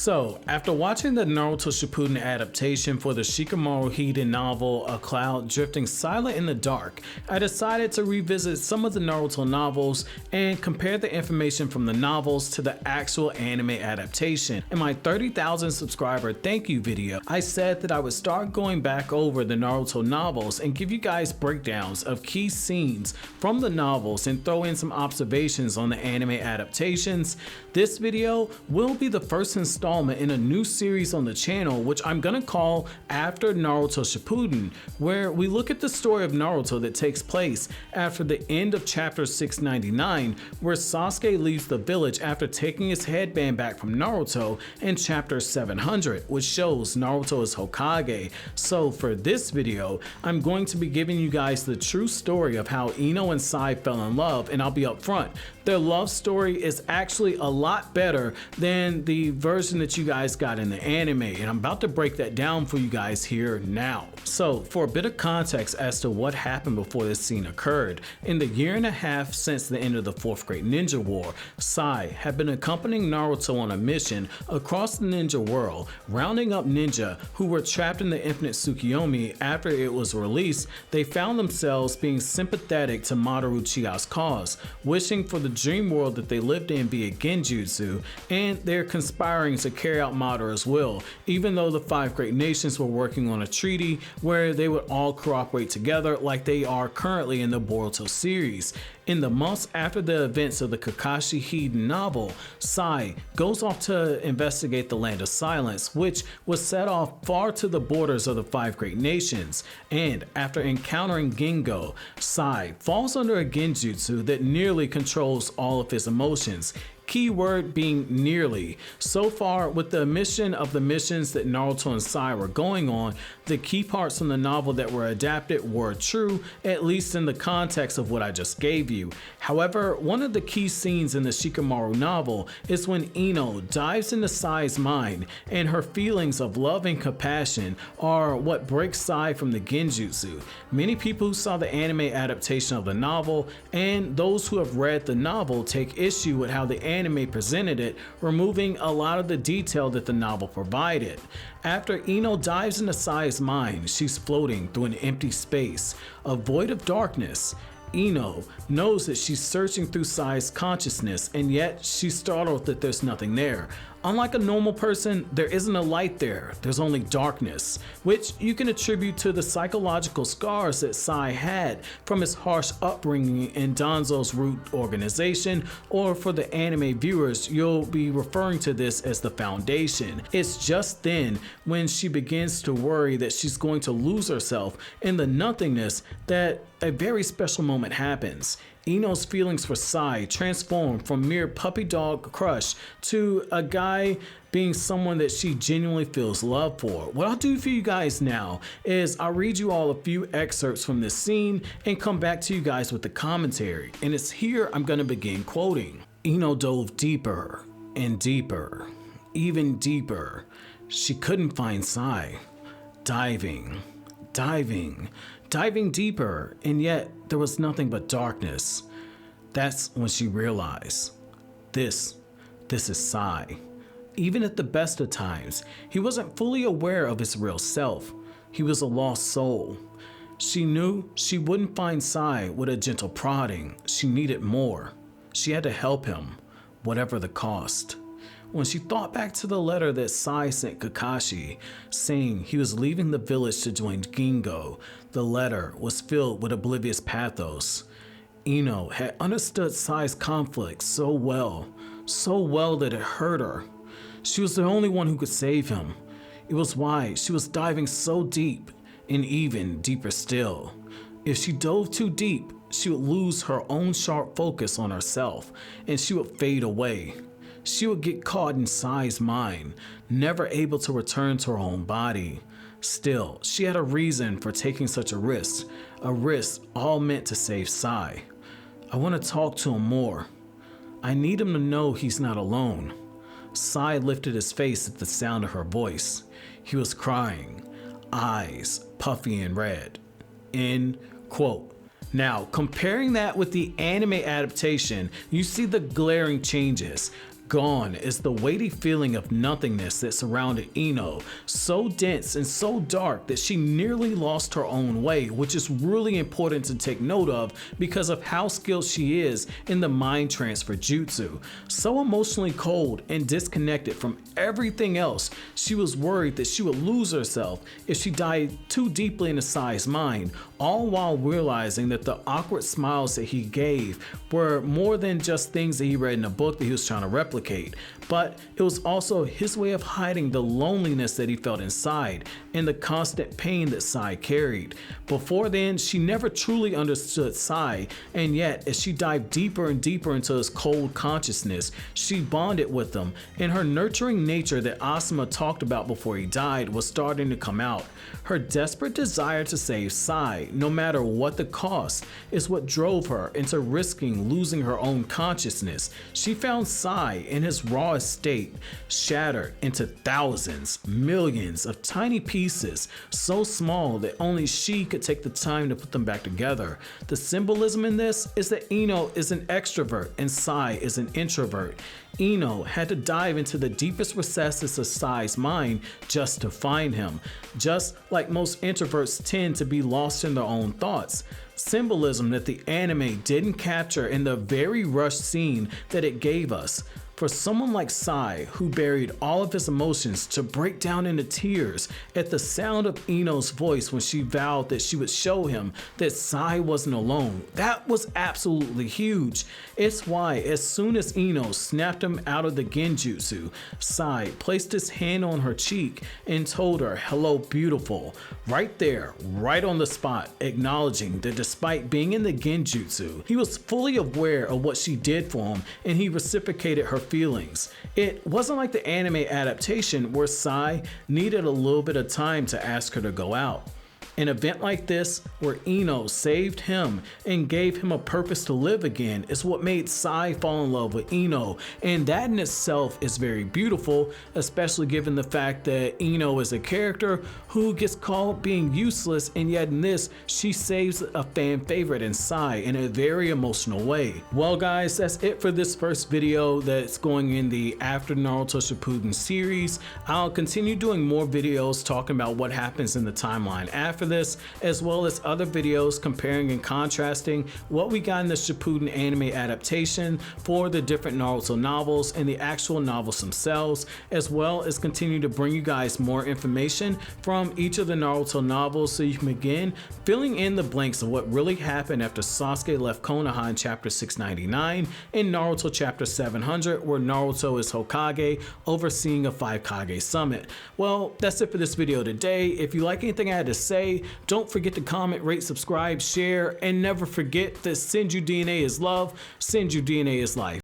So, after watching the Naruto Shippuden adaptation for the Shikamaru Hiden novel A Cloud Drifting Silent in the Dark, I decided to revisit some of the Naruto novels and compare the information from the novels to the actual anime adaptation. In my 30,000 subscriber thank you video, I said that I would start going back over the Naruto novels and give you guys breakdowns of key scenes from the novels and throw in some observations on the anime adaptations. This video will be the first installment in a new series on the channel, which I'm gonna call After Naruto Shippuden, where we look at the story of Naruto that takes place after the end of chapter 699, where Sasuke leaves the village after taking his headband back from Naruto, and chapter 700, which shows Naruto is Hokage. So for this video, I'm going to be giving you guys the true story of how Ino and Sai fell in love, and I'll be upfront. Their love story is actually a lot better than the version that you guys got in the anime, and I'm about to break that down for you guys here now. So for a bit of context as to what happened before this scene occurred, in the year and a half since the end of the 4th Great Ninja War, Sai had been accompanying Naruto on a mission across the ninja world, rounding up ninja who were trapped in the Infinite Tsukiyomi. After it was released, they found themselves being sympathetic to Mamoru Chia's cause, wishing for the dream world that they lived in via genjutsu, and they're conspiring to carry out Mamoru's will, even though the 5 great nations were working on a treaty where they would all cooperate together like they are currently in the Boruto series. In the months after the events of the Kakashi Hiden novel, Sai goes off to investigate the Land of Silence, which was set off far to the borders of the 5 great nations, and after encountering Gengo, Sai falls under a genjutsu that nearly controls all of his emotions. Keyword being nearly. So far, with the omission of the missions that Naruto and Sai were going on, the key parts from the novel that were adapted were true, at least in the context of what I just gave you. However, one of the key scenes in the Shikamaru novel is when Ino dives into Sai's mind, and her feelings of love and compassion are what breaks Sai from the genjutsu. Many people who saw the anime adaptation of the novel and those who have read the novel take issue with how the anime presented it, removing a lot of the detail that the novel provided. After Ino dives into Sai's mind, she's floating through an empty space, a void of darkness. Ino knows that she's searching through Sai's consciousness, and yet she's startled that there's nothing there. Unlike a normal person, there isn't a light there, there's only darkness, which you can attribute to the psychological scars that Sai had from his harsh upbringing in Danzo's root organization, or for the anime viewers, you'll be referring to this as the Foundation. It's just then when she begins to worry that she's going to lose herself in the nothingness that a very special moment happens. Ino's feelings for Sai transform from mere puppy dog crush to a guy being someone that she genuinely feels love for. What I'll do for you guys now is I'll read you all a few excerpts from this scene and come back to you guys with the commentary. And it's here I'm gonna begin quoting. Ino dove deeper and deeper, even deeper. She couldn't find Sai. Diving deeper, and yet there was nothing but darkness. That's when she realized, this is Sai. Even at the best of times, he wasn't fully aware of his real self. He was a lost soul. She knew she wouldn't find Sai with a gentle prodding. She needed more. She had to help him, whatever the cost. When she thought back to the letter that Sai sent Kakashi, saying he was leaving the village to join Gengo, the letter was filled with oblivious pathos. Ino had understood Sai's conflict so well that it hurt her. She was the only one who could save him. It was why she was diving so deep, and even deeper still. If she dove too deep, she would lose her own sharp focus on herself, and she would fade away. She would get caught in Sai's mind, never able to return to her own body. Still, she had a reason for taking such a risk all meant to save Sai. I want to talk to him more. I need him to know he's not alone. Sai lifted his face at the sound of her voice. He was crying, eyes puffy and red. End quote. Now, comparing that with the anime adaptation, you see the glaring changes. Gone is the weighty feeling of nothingness that surrounded Ino, so dense and so dark that she nearly lost her own way, which is really important to take note of because of how skilled she is in the mind transfer jutsu. So emotionally cold and disconnected from everything else, she was worried that she would lose herself if she dived too deeply into Sai's mind, all while realizing that the awkward smiles that he gave were more than just things that he read in a book that he was trying to replicate, but it was also his way of hiding the loneliness that he felt inside and the constant pain that Sai carried. Before then, she never truly understood Sai, and yet as she dived deeper and deeper into his cold consciousness, she bonded with him, and her nurturing nature that Asuma talked about before he died was starting to come out. Her desperate desire to save Sai, no matter what the cost, is what drove her into risking losing her own consciousness. She found Sai in his rawest state, shattered into thousands, millions of tiny pieces, so small that only she could take the time to put them back together. The symbolism in this is that Ino is an extrovert and Sai is an introvert. Ino had to dive into the deepest recesses of Sai's mind just to find him, just like most introverts tend to be lost in their own thoughts. Symbolism that the anime didn't capture in the very rushed scene that it gave us. For someone like Sai, who buried all of his emotions, to break down into tears at the sound of Ino's voice when she vowed that she would show him that Sai wasn't alone, that was absolutely huge. It's why as soon as Ino snapped him out of the genjutsu, Sai placed his hand on her cheek and told her, "Hello, beautiful," right there, right on the spot, acknowledging that despite being in the genjutsu, he was fully aware of what she did for him and he reciprocated her feelings. It wasn't like the anime adaptation where Sai needed a little bit of time to ask her to go out. An event like this, where Ino saved him and gave him a purpose to live again, is what made Sai fall in love with Ino, and that in itself is very beautiful, especially given the fact that Ino is a character who gets called being useless, and yet in this, she saves a fan favorite in Sai in a very emotional way. Well guys, that's it for this first video that's going in the After Naruto Shippuden series. I'll continue doing more videos talking about what happens in the timeline after this, as well as other videos comparing and contrasting what we got in the Shippuden anime adaptation for the different Naruto novels and the actual novels themselves, as well as continue to bring you guys more information from each of the Naruto novels so you can begin filling in the blanks of what really happened after Sasuke left Konoha in chapter 699 and Naruto chapter 700, where Naruto is Hokage overseeing a 5 Kage summit. Well, that's it for this video today. If you like anything I had to say, don't forget to comment, rate, subscribe, share, and never forget that Senju DNA is love, Senju DNA is life.